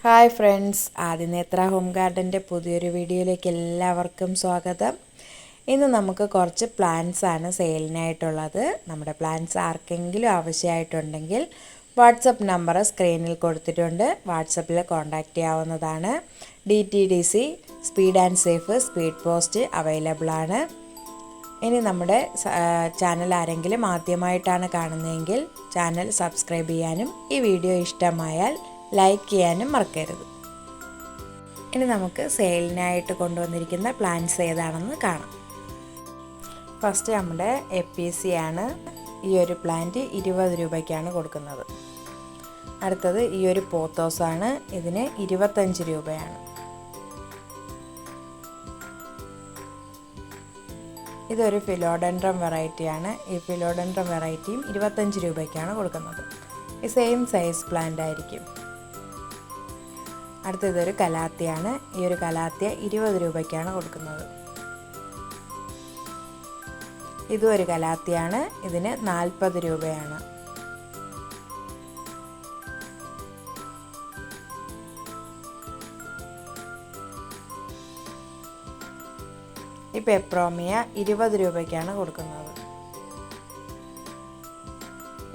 Hi friends, ആദിനേത്ര home ഗാർഡൻ്റെ പുതിയൊരു വീഡിയോയിലേക്ക് എല്ലാവർക്കും സ്വാഗതം. ഇന്ന് നമുക്ക് കുറച്ച് പ്ലാന്റ്സ് ആണ് സെയിലിനായിട്ടുള്ളത്. നമ്മുടെ പ്ലാന്റ്സ് ആർക്കെങ്കിലും ആവശ്യമായിട്ടുണ്ടെങ്കിൽ വാട്സപ്പ് നമ്പർ സ്ക്രീനിൽ കൊടുത്തിട്ടുണ്ട്. വാട്സപ്പിൽ കോൺടാക്റ്റ് ചെയ്യാവുന്നതാണ്. DTDC speed and safe speed post available ആണ്. ഇനി നമ്മുടെ ചാനൽ ആരെങ്കിലും ആദ്യമായിട്ടാണ് കാണുന്നതെങ്കിൽ ചാനൽ സബ്സ്ക്രൈബ് ചെയ്യാനും ഈ വീഡിയോ ഇഷ്ടമായാൽ ലൈക്ക് ചെയ്യാനും മറക്കരുത്. ഇനി നമുക്ക് സെയിലിനായിട്ട് കൊണ്ടുവന്നിരിക്കുന്ന പ്ലാന്റ്സ് ഏതാണെന്ന് കാണാം. ഫസ്റ്റ് നമ്മുടെ APC ആണ്. ഈ ഒരു പ്ലാന്റ് 20 രൂപയ്ക്കാണ് കൊടുക്കുന്നത്. അടുത്തത് ഈ ഒരു പോത്തോസാണ്. ഇതിന് 25 രൂപയാണ്. ഇതൊരു ഫിലോഡെൻഡ്രം വെറൈറ്റിയാണ്. ഈ ഫിലോഡെൻഡ്രം വെറൈറ്റിയും 25 രൂപയ്ക്കാണ് കൊടുക്കുന്നത്. ഈ സെയിം സൈസ് പ്ലാന്റ് ആയിരിക്കും. അടുത്തതൊരു കലാത്തിയാണ്. ഈ ഒരു കലാത്തിയ 20 രൂപയ്ക്കാണ് കൊടുക്കുന്നത്. ഇതും ഒരു കലാത്തിയാണ്. ഇതിന് 40 രൂപയാണ്. ഈ പെപ്രോമിയ 20 രൂപയ്ക്കാണ് കൊടുക്കുന്നത്.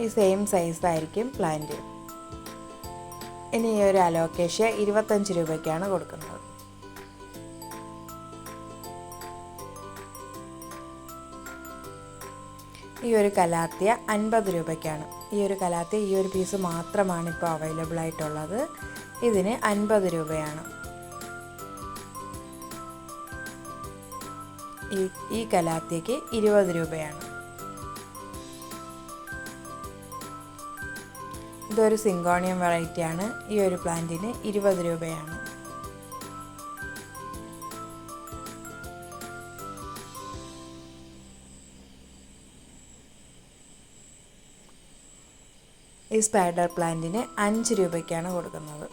ഈ സെയിം സൈസ് ആയിരിക്കും പ്ലാന്റ്. ഇനി ഈ ഒരു അലോക്കേഷ്യ 25 രൂപയ്ക്കാണ് കൊടുക്കുന്നത്. ഈ ഒരു കലാത്തിയ 50 രൂപയ്ക്കാണ്. ഈ ഒരു കലാത്തിയ ഈ ഒരു പീസ് മാത്രമാണ് ഇപ്പോൾ അവൈലബിൾ ആയിട്ടുള്ളത്. ഇതിന് 50 രൂപയാണ്. ഈ കലാത്തിയക്ക് 20 രൂപയാണ്. ഇതൊരു സിങ്കോണിയം വെറൈറ്റിയാണ്. ഈ ഒരു പ്ലാന്റിന് 20 രൂപയാണ്. ഈ സ്പൈഡർ പ്ലാന്റിന് 5 രൂപയ്ക്കാണ് കൊടുക്കുന്നത്.